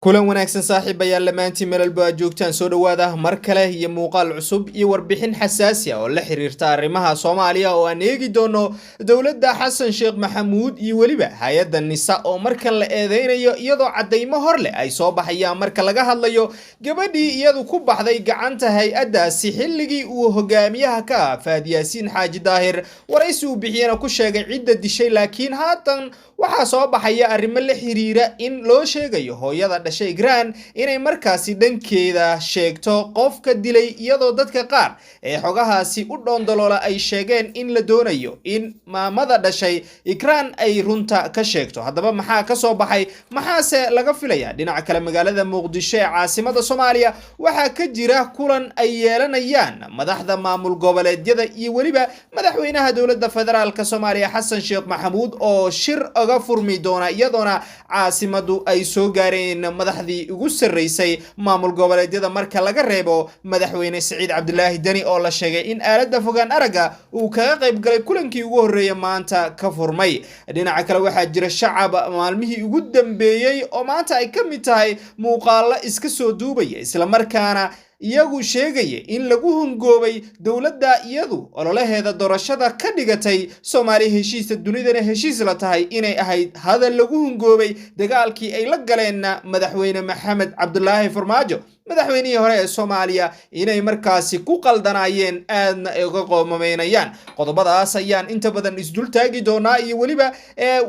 kulan wanaagsan saaxiibayaal lamaantii meelba aad joogtaan soo dhawaada mar kale iyo muuqaal cusub iyo warbixin xasaasi ah oo la xiriirta arrimaha Soomaaliya oo aan eegi doono dawladda Xasan Sheekh Maxamuud iyo waliba hay'adda NISA oo markan la eedeynayo iyadoo cadeymo hor leh ay soo baxayaan marka laga hadlayo gabadhii iyadu ku baxday gacanta hay'addaasi xilligii uu hogaamiyaha ka ah Faad Yaasiin Xaaji Daahir waraysi uu bixiyana ku sheegay cidda dishay laakiin haatan waxaa soo baxaya arrimo la xiriira in loo sheegayo hooyada dhashay Graan inay markaasi dhankeeda sheegto qofka dilay iyadoo dadka qaar ee xogahaasi u dhoondoloola ay sheegeen in la doonayo in maamada dhashay Graan ay runta ka sheegto. haddaba maxaa ka soo baxay, maxaase laga filayaa? dhinaca kale magaalada Muqdisho ee caasimada Soomaaliya waxaa ka jira kulan ay yeelanayaan madaxda maamul goboleedyada iyo waliba madaxweynaha dowladda federaalka Soomaaliya Xasan Sheekh Maxamuud oo shir furmi doona iyadoona caasimadu ay soo gaareen madaxdii ugu sareysay maamul goboleedyada marka laga reebo madaxweyne Saciid Cabdullaahi Dani oo la sheegay in aaladda fogaan araga uu kaga qayb galay kulankii ugu horeeyay maanta ka furmay. dhinaca kale waxaa jira shacab maalmihii ugu dambeeyay oo maanta ay ka mid tahay muuqaalo iska soo duubaya isla markaana iyagu sheegaya in lagu hungoobay dawladda iyadu ololaheeda doorashada ka dhigatay Soomaali heshiis dunidana heshiis la tahay inay ahayd hadal lagu hungoobay dagaalkii ay la galeen madaxweyne Maxamed Cabdullaahi Farmaajo madaxweynihii hore ee Soomaaliya inay markaasi ku qaldanayeen aadna uga qoomameynayaan. qodobadaas ayaan inta badan isdul taagi doonaa iyo waliba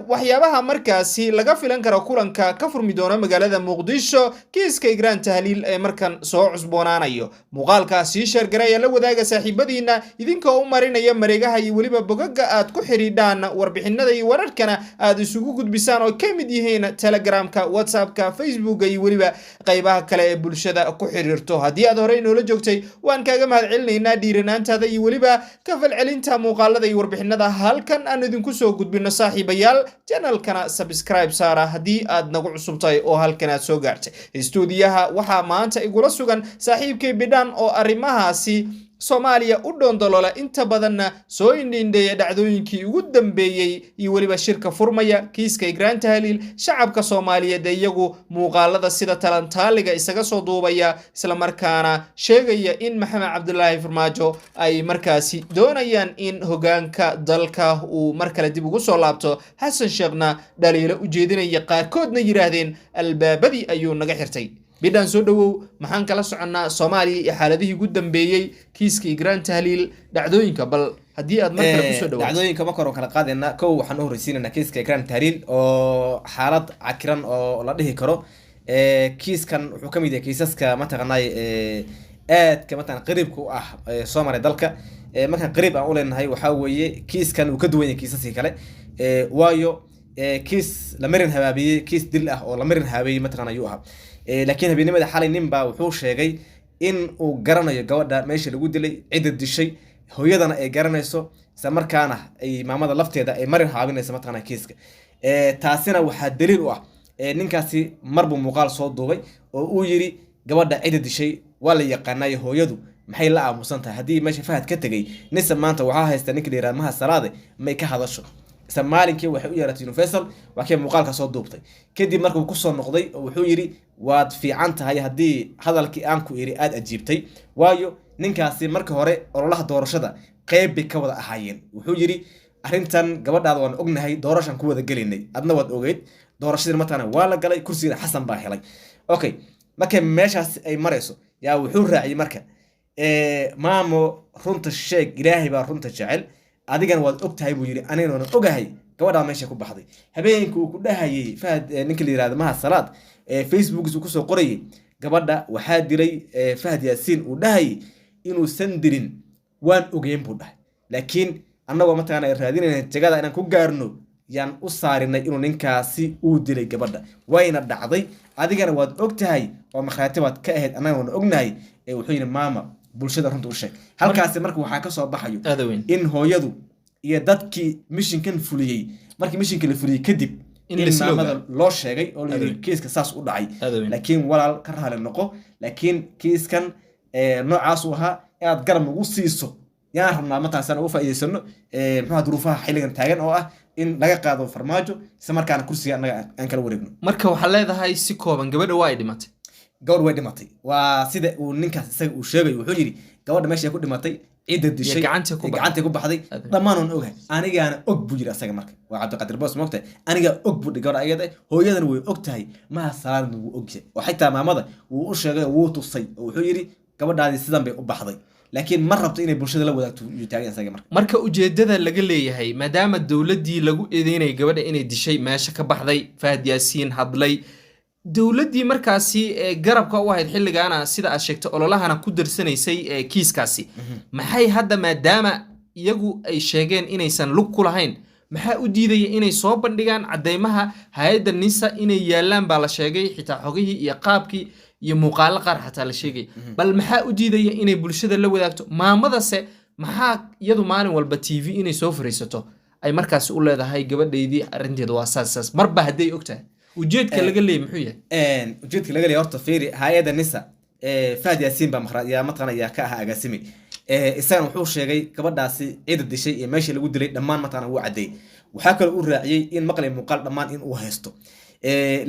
waxyaabaha markaasi laga filan karo kulanka ka furmi doona magaalada Muqdisho kiiska Graan Tahliil ee markan soo cusboonaanayo. muuqaalkaasi share gareeya la wadaaga saaxiibadiina idinkoo u marinaya mareegaha iyo waliba bogaga aad ku xiriidaan warbixinada iyo wararkana aad isugu gudbisaan oo ka mid yihiin Telegramka, WhatsAppka, Facebookga iyo waliba qaybaha kale ee bulshada ku xiriirto. haddii aad hore inoola joogtay waan kaaga mahadcelinaynaa dhiiranaantaada iyo waliba ka falcelinta muuqaalada iyo warbixinada halkan aan idinku soo gudbino. saaxiibayaal channelkana subscribe saara haddii aad nagu cusubtahay oo halkan aad soo gaartay. stuudiyaha waxaa maanta igula sugan saaxiibkay Bidhaan oo arrimahaasi Soomaaliya u dhoondoloola inta badanna soo indhindeeya dhacdooyinkii ugu dambeeyay iyo waliba shirka furmaya kiiska Graan Tahliil. shacabka Soomaaliyeed iyagu muuqaalada sida talantaaliga isaga soo duubaya isla markaana sheegaya in Maxamed Cabdullaahi Farmaajo ay markaasi doonayaan in hogaanka dalka uu markale dib ugu soo laabto. Xasan Sheekhna dhaliilo u jeedinaya qaarkoodna yiraahdeen albaabadii ayuu naga xirtay. Bidhaan soo dhawow, maxaan kala soconnaa Soomaaliya iyo xaaladihii ugu dambeeyay kiiskii Graan Tahliil dhacdooyinka bal haddii aad markale ku soo dhawaato dhacdooyinka ma karo kala qaadayna kow waxaan u horeysiinayna kiiska Graan Tahliil oo xaalad cakiran oo la dhihi karo kiiskan wuxuu ka mid yahay kiisaska mataqaanay aadka mataqaan qariibka u ah Soomaaliya dalka. markaan qariib aan u leenahay waxaa weeye kiiskan uu ka duwan yahay kiisaskii kale waayo kiis la marin habaabiyay kiis dil ah oo la marin habaabiyay mataqaan ayuu ahaa. laakiin habeenimada xalay ninba wuxuu sheegay in uu garanayo gabadha meesha lagu dilay cidda dishay hooyadana ay garanayso isla markaana ay maamada lafteeda ay marin haabinayso mataqaanaa kiiska. taasina waxaa daliil u ah ninkaasi marbu muuqaal soo duubay oo uu yiri gabadha cidda dishay waa la yaqaanay hooyadu maxay la aamusan tahay haddii meesha Fahad ka tagay nisa maanta waxaa haysta ninka dheeraad maha salaade may ka hadasho. maalinkii waxay u yeeratay Universal waxay muuqaalka soo duubtay kadib markuu ku soo noqday oo wuxuu yiri waad fiican tahay haddii hadalkii aan ku iri aad ajiibtay waayo ninkaasi marka hore ololaha doorashada qayb ka wada ahaayeen. wuxuu yiri arrintan gabadhaada waan ognahay doorashan ku wada gelinay adna waad ogeyd doorashadii matana waa la galay kursiga Xasan baa helay. okay marka meeshaas ay marayso yaa wuxuu raaciyay marka maamo runta sheeg Ilaahay baa runta jecel adigan waad ogtahay buu yiri anigana ogahay gabadha meesha ku baxday. habeenkii uu ku dhahayay Fahad ninka la yiraahdo maha salaad Facebook ku soo qorayay gabadha waxaa dilay Fahad Yaasiin uu dhahayay inuu san dilin waan ogeyn buu dhahay laakiin annagoo mataqaan ay raadinayna jagada inaan ku gaarno yaan u saarinay inuu ninkaasi uu dilay gabadha wayna dhacday adigana waad ogtahay oo marxaatibaad ka ahayd annagana ognahay. wuxuu yiri maama bulshada runta u sheeg. halkaas markii waxaa ka soo baxayo in hooyadu iyo dadkii mishinkan fuliyay markii mishinka la fuliyay kadib in maamada loo sheegay oo la yiri kiiska saas u dhacay laakiin walaal ka raali noqo laakiin kiiskan noocaas u ahaa inaad garab ugu siiso yaan rabnaa mataan san ugu faa'iidaysano muxuu duruufaha xilligan taagan oo ah in laga qaado farmaajo isla markaana kursiga annaga aan kala wareegno. marka waxaa leedahay si kooban gabadha waa ay dhimatay. gabadh way dhimatay waa sida uu ninkaas isaga uu sheegay wuxuu yiri gabadha meesha ku dhimatay ciida dishay gacanta ku baxday dhammaan aan ogahay anigaana og buu yiri asaga marka waa Cabdiqaadir Boos moogta aniga og buu dhigay ayada hooyadan way og tahay ma salaad uu ogyahay oo xitaa maamada uu u sheegay uu tusay wuxuu yiri gabadhaadi sidan bay u baxday laakiin ma rabto inay bulshada la wadaagto uu taagan isaga marka ujeedada laga leeyahay maadaama dawladii lagu eedeynay gabadha inay dishay meesha ka baxday Fahad Yaasiin hadlay dawladii markaasi garabka u ahayd xilligaana sida aad sheegtay ololahana ku darsanaysay kiiskaasi maxay hadda maadaama iyagu ay sheegeen inaysan lug ku lahayn maxaa u diidaya inay soo bandhigaan cadeymaha hay'adda NISA inay yaalaan baa la sheegay xitaa xogihii iyo qaabkii iyo muuqaalo qaar xataa la sheegay bal maxaa u diidaya inay bulshada la wadaagto maamadase maxaa iyadu maalin walba TV inay soo fariisato ay markaasi u leedahay gabadhaydii arinteedu waa saas marba haday ogtahay ujeedka laga leeyahay muxuu yahay ujeedka laga leeyahay horta fiiri hay'adda NISA Fahad Yaasiin baa yaa mataqaanaya ka ah agaasimi isagana wuxuu sheegay gabadhaasi ciida dishay ee meesha lagu dilay dhammaan mataqaana uu cadeey waxa kale uu raaciyay in maqlay muuqaal dhammaan in uu haysto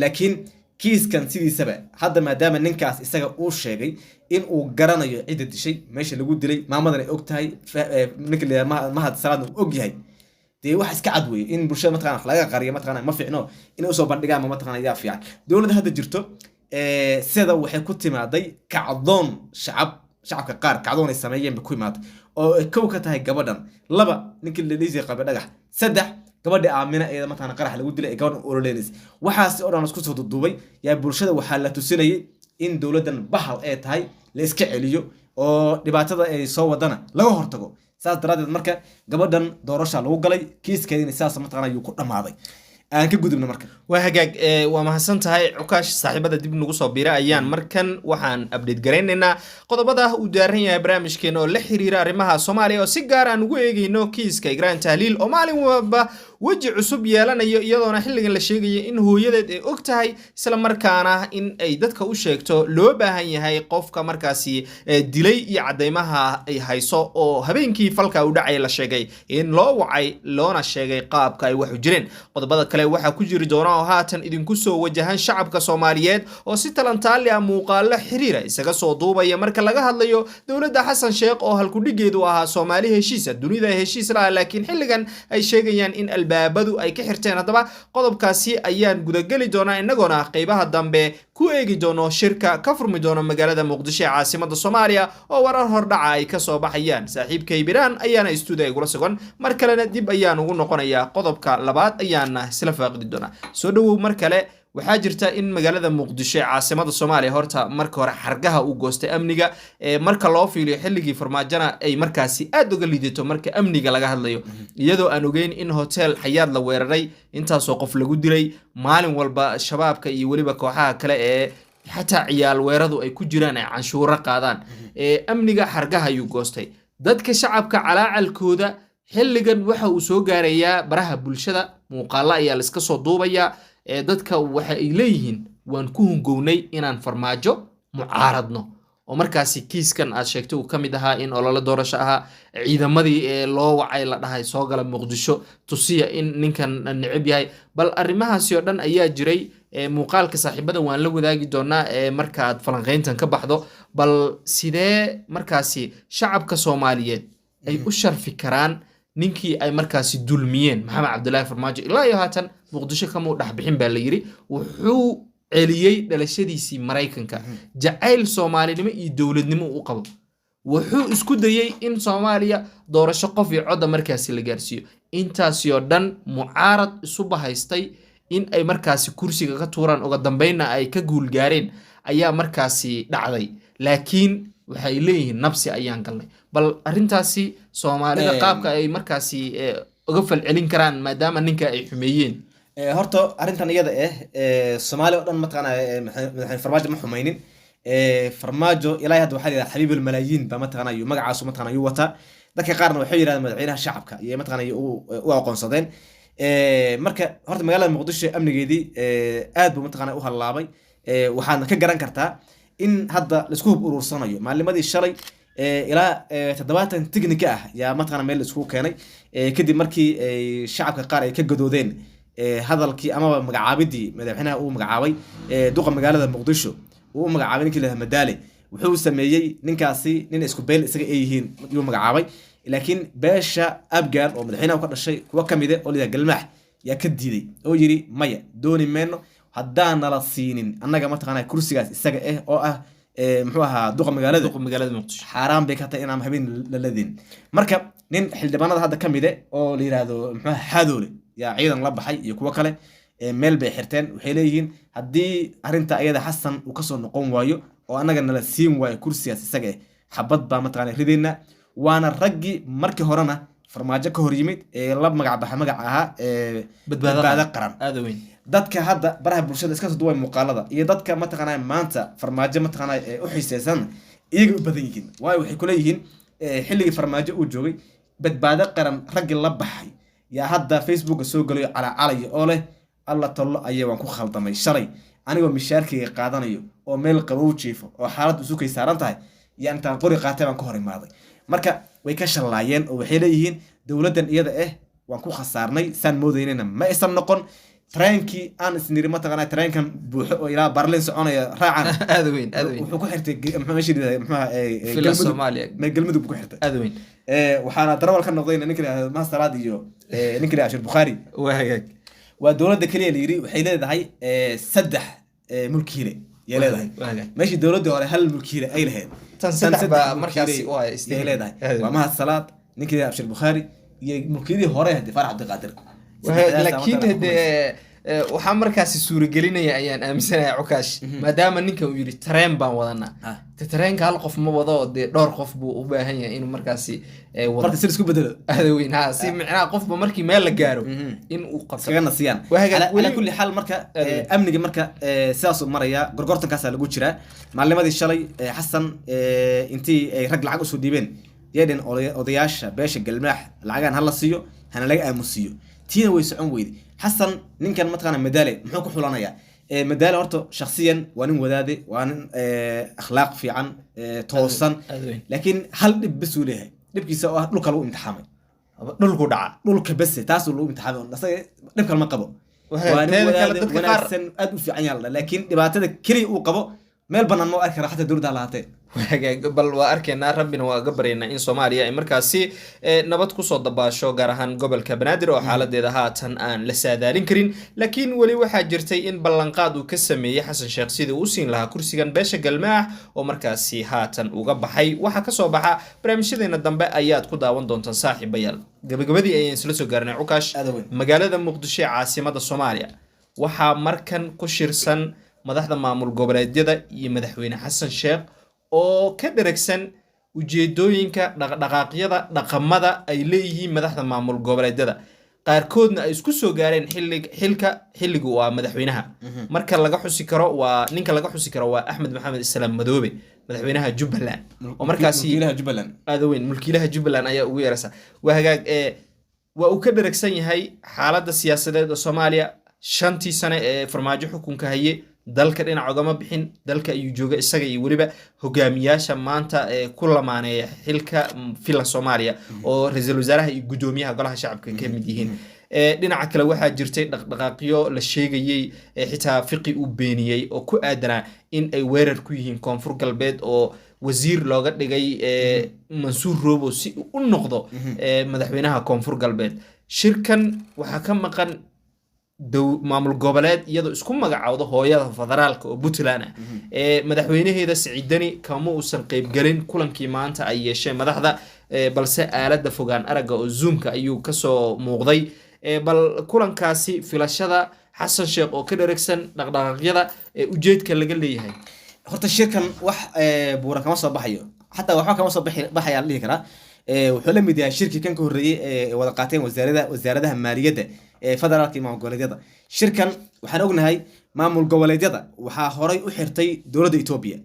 laakiin kiiskan sidiisaba hadda maadaama ninkaas isaga uu sheegay in uu garanayo ciida dishay meesha lagu dilay maamadana og tahay ninka leeyahay mahad salaad uu og yahay dee wax iska cad weeye in bulshada mataqaana laga qariyo mataqaana ma fiicno in uu soo bandhigaan mataqaana yaa fiican dawladda hadda jirto sida waxay ku timaaday kacdoon shacabka qaar kacdoon ay sameeyeen ku imaaday oo kow ka tahay gabadhan laba ninkii la dhiisay qalbi dhagax saddex gabadha aamina ee mataqaana qarax lagu dilay gabadhan orolenis waxaas oo dhan isku soo duubay yaa bulshada waxa la tusinayay in dawladdan bahal ay tahay la iska celiyo oo dhibaatada ay soo wadana laga hortago saas daraadeed marka gabadhan doorasho lagu galay kiiskeedina saas mataqaana ayuu ku dhamaaday aan ka gudubno marka waa hagaag waa mahadsan tahay Cukaash saaxiibada dib nagu soo biira ayaan markan waxaan update gareynaynaa qodobada uu daaran yahay barnaamijkeena oo la xiriira arrimaha Soomaaliya oo si gaar ah ugu eegayno kiiska Igraan Tahliil oo maalin walba waji cusub yeelanayo iyadoona xilligan la sheegay in hooyadeed ay og tahay isla markaana in ay dadka u sheegto loo baahan yahay qofka markaasi dilay iyo cadeymaha ay hayso oo habeenkii falka u dhacay la sheegay in loo wacay loona sheegay qaabka ay wax u jireen qodobada kale waxa ku jiri doona oo haatan idinku soo wajahan shacabka Soomaaliyeed oo si talantaali ah muuqaalo xiriira isaga soo duubaya marka laga hadlayo dawladda Xasan Sheekh oo halku dhigeedu ahaa Soomaali heshiis dunida heshiis la laakiin xilligan ay sheegayaan in albaabadu ay ka xirteen hadaba qodobkaasi ayaan gudagali doonaa inagoona qaybaha dambe ku eegi doono shirka ka furmi doono magaalada Muqdisho ee caasimadda Soomaaliya oo warar hordhaca ay ka soo baxayaan saaxiibkay Biraan ayaana studio igula sugan mar kalena dib ayaan ugu noqonayaa qodobka labaad ayaana isla faaqidi doonaa soo dhawow mar kale waxaa jirta in magaalada Muqdisho ee caasimadda Soomaaliya horta marka hore xargaha uu goostay amniga marka loo fiiriyo xilligii farmaajana ay markaasi aad uga liidato marka amniga laga hadlayo iyadoo aan ogeyn in hotel Xayaad la weeraray intaas oo qof lagu dilay maalin walba shabaabka iyo waliba kooxaha kale ee xataa ciyaal weeradu ay ku jiraan ay canshuuro qaadaan amniga xargaha ayuu goostay dadka shacabka calaacalkooda xilligan waxa uu soo gaarayaa baraha bulshada muuqaalo ayaa la iska soo duubaya dadka waxa ay leeyihiin waan ku hungownay inaan farmaajo mucaaradno oo markaasi kiiskan aad sheegtay uu kamid ahaa in olole doorasho ahaa ciidamadii loo wacay la dhahay soo gala Muqdisho tusiya in ninkan nicib yahay bal arrimahaasi oo dhan ayaa jiray muuqaalka saaxiibada waan la wadaagi doonaa marka aad falanqeyntan ka baxdo bal sidee markaasi shacabka Soomaaliyeed ay u sharfi karaan ninkii ay markaasi dulmiyeen Maxamed Cabdullaahi Farmaajo ilaa iyo haatan Muqdisho kama u dhaxbixin baa la yiri wuxuu celiyay dhalashadiisii Mareykanka jacayl Soomaalinimo iyo dawladnimo u qabo wuxuu isku dayay in Soomaaliya doorasho qof iyo cod markaasi la gaarsiiyo intaas oo dhan mucaarad isu bahaystay in ay markaasi kursiga ka tuuraan uga dambeynna ay ka guul gaareen ayaa markaasi dhacday laakiin waxay leeyihiin nabsi ayaan galnay bal arintaasi Soomaalida qaabka ay markaasi uga falcelin karaan maadaama ninka ay xumeeyeen horta arintan iyada Soomaali oo dhan mataqaana madaxweyne Farmaajo ma xumaynin Farmaajo ilaa hadda waxa la xabiibul malaayiin ba mataqaana iyo magacaas mataqaana uu wata dadka qaarna waxay yiraahdeen madaxweynaha shacabka iyo mataqaana u aqoonsadeen marka horta magaalada Muqdisho amnigeedii aad buu mataqaana u halaabay waxaad ka garan kartaa in hadda la isku urursanayo maalimadii shalay ilaa 70 technique ah yaa mataqana meel isku keenay kadib markii shacabka qaar ay ka gadoodeen hadalkii ama magacaabidii madaxweynaha uu magacaabay duqa magaalada Muqdisho uu magacaabay ninkii la Madaale wuxuu sameeyay ninkaasi nin isku beel isaga ay yihiin uu magacaabay laakiin beesha abgaal oo madaxweynaha ka dhashay kuwa kamid ah oo galmaax yaa ka diiday oo yiri maya dooni meeno haddaan la siinin annaga mataqana kursigaas isaga oo ah muxuu ahaa duqa magaalada Muqdisho xaraan bay ka tahay inaan habeen la ladin marka nin xildhibaanada hadda kamid oo la yiraahdo muxuu xadoole yaa ciidan la baxay iyo kuwa kale meel bay xirteen waxay leeyihiin haddii arinta ayada Xasan uu ka soo noqon waayo oo annaga nala siin waayo kursigaas isaga xabad baa mataqana ridayna waana raggi markii horena farmaajo ka hor yimid la magac ahaa badbaado qaran aad weyn dadka hadda baraha bulshada iska soo duway muuqaalada iyo dadka mataqana maanta farmaajo mataqana u xiiseysan iyaga u badan yihiin waayo waxay ku leeyihiin xilligii farmaajo uu joogay badbaado qaran raggi la baxay yaa hadda Facebook soo galay calacalay oo leh alla tollo ayay waan ku khaldamay shalay anigoo mishaarkayga qaadanayo oo meel qabow jiifo oo xaalad isu kay saaran tahay yaa intaan qori qaatay baan ku hor imaaday marka way ka shalaayeen oo waxay leeyihiin dawladdan iyada waan ku khasaarnay saan moodaynayna ma aysan noqon trainkii aan isniri mataqana trainkan buuxo oo ilaa Berlin soconaya raacan aad weyn wuxuu ku xirtay muxuu Soomaaliya galmudug ku xirtay aad weyn waxaana darawal ka noqday ninkii Maasalaad iyo ninkii Ashir Bukhari waa dawladda kaliya la yiri waxay leedahay 3 mulkiile yaa leedahay meeshii dawladda hore hal mulkiile ay lahayd tan 3 ba markaas waa istay leedahay waa Maasalaad ninkii Ashir Bukhari iyo mulkiilii hore hadii Farax Abdiqaadir laakiin waxaa markaasi suuragelinaya ayaan aaminsanahay Cukaash maadaama ninka uu yiri tareen baan wadanaa tareenka hal qof ma wado oo dhowr qof buu u baahan yahay inuu markaasi wado marka si isku bedelo aad weyn ha si macnaa qofba markii meel la gaaro in uu qabto kaga nasiyaan ala kulli xal marka amniga marka sidaas u maraya gorgortankaas lagu jira maalimadii shalay Xasan intii ay rag lacag u soo diibeen yeedin odayaasha beesha galmaax lacagan hal la siiyo hana laga aamusiyo tiina way socon weydi Xasan ninkan mataqana Madaale muxuu ku xulanaya Madaale horto shakhsiyan waa nin wadaade waa nin akhlaaq fiican toosan laakiin hal dib bas uu leeyahay dibkiisa oo dhulka lagu imtixaamay dhulku dhaca dhulka bas taas uu imtixaamay asaga dib kale ma qabo waa nin wadaade wanaagsan aad u fiican yahay laakiin dhibaatada kaliya uu qabo meel banaan ma arki kara xataa dawladda lahaatee bal waa arkaynaa rabbina waa ga baryaynaa in Soomaaliya ay markaasi nabad ku soo dabaasho gaar ahaan gobolka Banaadir oo xaaladeeda haatan aan la saadaalin karin laakiin wali waxaa jirtay in ballanqaad uu ka sameeyay Xasan Sheekh sidii uu siin lahaa kursigan beesha galmaax oo markaasi haatan uga baxay waxa ka soo baxa barnaamijyadeena dambe ayaad ku daawan doontaan saaxiibayaal gabagabadii ayaan isla soo gaarnay Cukaash magaalada Muqdisho ee caasimada Soomaaliya waxaa markan ku shirsan madaxda maamul goboleedyada iyo madaxweyne Xasan Sheekh oo ka dheregsan ujeedooyinka dhaqdhaqaaqyada dhaqamada ay leeyihiin madaxda maamul goboleedyada qaarkoodna ay isku soo gaareen xilligu waa madaxweynaha marka laga xusi karo waa ninka laga xusi karo waa Axmed Maxamed Islaam Madoobe madaxweynaha Jubbaland oo markaasi aad weyn mulkiilaha Jubbaland ayaa ugu yeeraysa waa hagaag waa uu ka dheregsan yahay xaaladda siyaasadeed ee Soomaaliya 5 sano ee farmaajo xukunka haye dalka dhinac ogama bixin dalka ayuu jooga isaga iyo waliba hogaamiyaasha maanta ku lamaaneeya xilka filan Soomaaliya oo ra'iisul wasaaraha iyo gudoomiyaha golaha shacabka ka mid yihiin dhinaca kale waxaa jirtay dhaqdhaqaaqyo la sheegayay xitaa fiqi uu beeniyay oo ku aadanaa in ay weerar ku yihiin koonfur galbeed oo wasiir looga dhigay Mansuur Roobo si uu noqdo madaxweynaha koonfur galbeed shirkan waxaa ka maqan maamul goboleed iyadoo isku magacaawdo hooyada federaalka oo Puntland madaxweynaheeda Siciidani kama uusan qayb galin kulankii maanta ay yeesheen madaxda balse aalada fogaan araga oo Zoomka ayuu ka soo muuqday bal kulankaasi filashada Xasan Sheekh oo ka dheregsan dhaqdhaqaaqyada ujeedka laga leeyahay horta shirkan wax buuran kama soo baxayo xataa waxa kama soo baxaya la dhihi karaa wuxuu la mid yahay shirkii kan ka horeeyay wada qaateen wasaaradaha maaliyadda federaalka maamul goboleedyada shirkan waxaan ognahay maamul goboleedyada waxaa horay u xirtay dawladda Itoobiya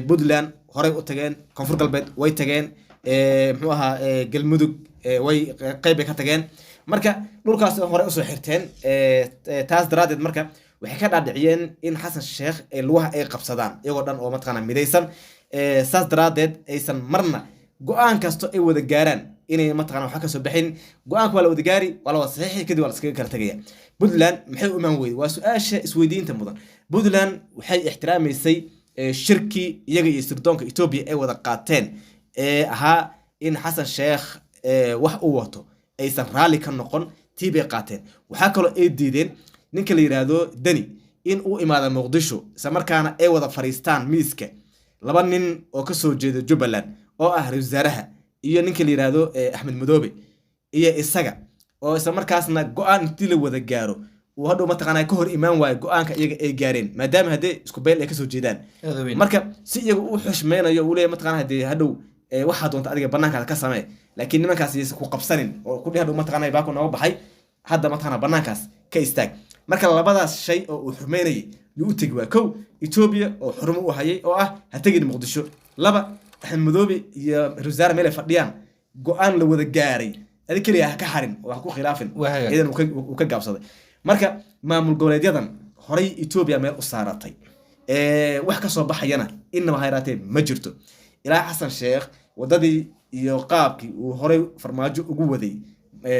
Puntland horay u tageen koonfur galbeed way tageen muxuu ahaa galmudug way qayb ka tageen marka dhulkaas horay u soo xirteen taas daraadeed marka waxay ka dhaadhiciyeen in Xasan Sheekh lugaha ay qabsadaan iyagoo dhan oo mataqana midaysan saas daraadeed aysan marna go-aan kasto ay wada gaaraan inay mataqana waxa ka soo bixin go-aanka waa la wada gaari waa la wada saxiixi kadib waa la iskaga kala tagaya Puntland maxay u imaan weyday waa su'aasha isweydiinta mudan Puntland waxay ixtiraamaysay shirki iyaga iyo sirdoonka Ethiopia ay wada qaateen ahaa in Xasan Sheekh wax uu wato aysan raali ka noqon tiibay qaateen waxa kale ay diideen ninka la yiraahdo Dani in uu imaado Muqdisho isla markaana ay wada fariistaan miiska laba nin oo ka soo jeeda Jubbaland oo ah ra'iisul wasaaraha iyo ninka la yiraahdo Axmed Madoobe iyo isaga oo isla markaasna go'aan intii la wada gaaro uu hadhow mataqaanaa ka hor imaan waayo go'aanka iyaga ay gaareen maadaama hadee isku beel ay ka soo jeedaan marka si iyaga uu xushmeenayo uu leeyahay mataqaanaa hadee hadhow waxa doonta adiga banaanka ka samee laakiin nimankaas ay ku qabsanin oo ku dhihado mataqaanaa baa ku noo baxay hadda mataqaanaa banaankaas ka istaag marka labadaas shay oo uu xumeynayay uu tagi waa kow Ethiopia oo xurmo u hayay oo ah ha tagin Muqdisho laba Axmed Madoobe iyo Razaar meel ay fadhiyaan go'aan la wada gaaray adiga kaliya ka xarin oo ku khilaafin idan uu ka gaabsaday marka maamul goboleedyadan horay Ethiopia meel u saaratay wax ka soo baxayana inaba hayraatee ma jirto ilaa Xasan Sheekh wadadii iyo qaabkii uu horay farmaajo ugu waday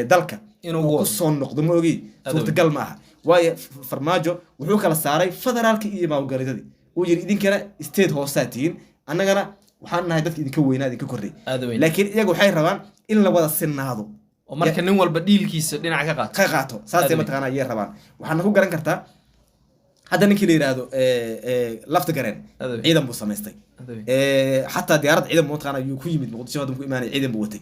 dalka inuu ku soo noqdo ma ogi suurtagal ma aha waayo farmaajo wuxuu kala saaray federaalka iyo maamul goboleedyadii uu yiri idinkana state hoosaatiin annagana waxaan nahay dadka idinka weynaa idinka korray laakiin iyagu waxay rabaan in la wada sinaado oo marka nin walba dhiilkiisa dhinac ka qaato saasay mataqaanaa ay rabaan waxaan ku garan kartaa hadda ninkii la yiraahdo lafta gareen ciidan buu samaystay xataa diyaarad ciidan mataqaanaa ayuu ku yimid Muqdisho hadda ku imaanay ciidan buu watay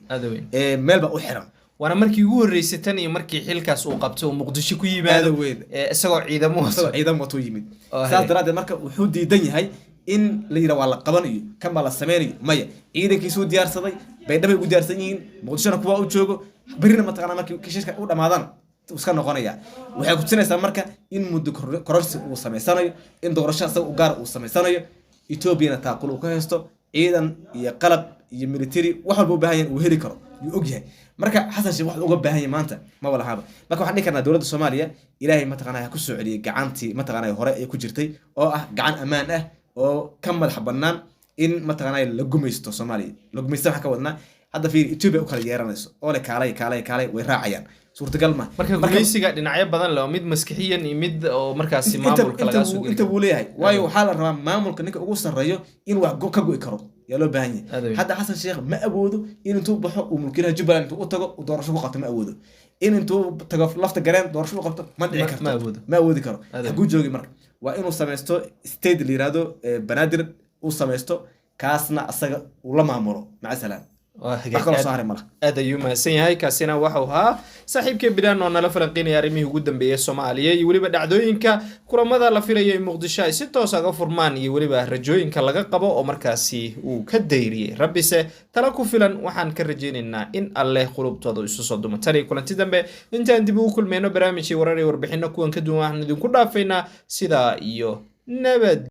meel ba u xiran wana markii ugu horeysay tan iyo markii xilkaas uu qabtay oo Muqdisho ku yimaado isagoo ciidan wato yimid saas daraadeed marka wuxuu diidan yahay in la yiraahdo waa la qabanayo kan baa la sameeyo maya ciidankiisu diyaarsaday bay dhabay ugu diyaarsan yihiin Muqdishona kuwa u joogo barina mataqaanaa markii kishka u dhamaadaan iska noqonaya waxay ku tusinaysaa marka in muddo kororsi uu sameysanayo in doorasho asaga u gaar uu sameysanayo Ethiopia taaqul uu ka haysto ciidan iyo qalab iyo military wax walba u baahan yahay uu heli karo uu ogyahay marka Xasan Sheekh wax uga baahan yahay maanta ma wala haba marka waxaan dhihi karnaa dawladda Soomaaliya Ilaahay mataqaanaa ku soo celiyay gacantii mataqaanaa hore ay ku jirtay oo ah gacan amaan ah oo ka madax bannaan in mataqaanaa la gumaysto Soomaaliya la gumaysto waxa ka wadnaa hadda fiir Ethiopia u kala yeeranayso oo le kaalay way raacayaan suurtagal ma marka gumaysiga dhinacyo badan leh mid maskaxiyan iyo mid oo markaas maamulka laga soo inta uu leeyahay waayo waxa la rabaa maamulka ninka ugu sareeyo in wax ka go'i karo yaa loo baahan yahay hadda Xasan Sheekh ma awoodo in intuu baxo uu mulkiilaha Jubbaland intuu u tago uu doorasho ku qabto ma awoodo in intuu tago lafta gareen doorasho ku qabto ma dhici karto ma awoodi karo hagu joogi marka waa inuu sameysto state la yiraahdo banaadir uu sameysto kaasna asaga uu la maamulo maca salaam aad ayuu mahadsan yahay kaasina waxau ahaa saaxiibkii bidhaan oo nala falanqeynaya arrimihii ugu dambeeyay Soomaaliya iyo weliba dhacdooyinka kulamada la filayo in Muqdisho ay si toos ah uga furmaan iyo weliba rajooyinka laga qabo oo markaasi uu ka dayriyay rabbise tala ku filan waxaan ka rajaynaynaa in alle qulubtooda isu soo dumo tani kulanti dambe intaan dib ugu kulmayno barnaamijkii warar iyo warbixino kuwan ka duwan waxaan idinku dhaafaynaa sida iyo nabad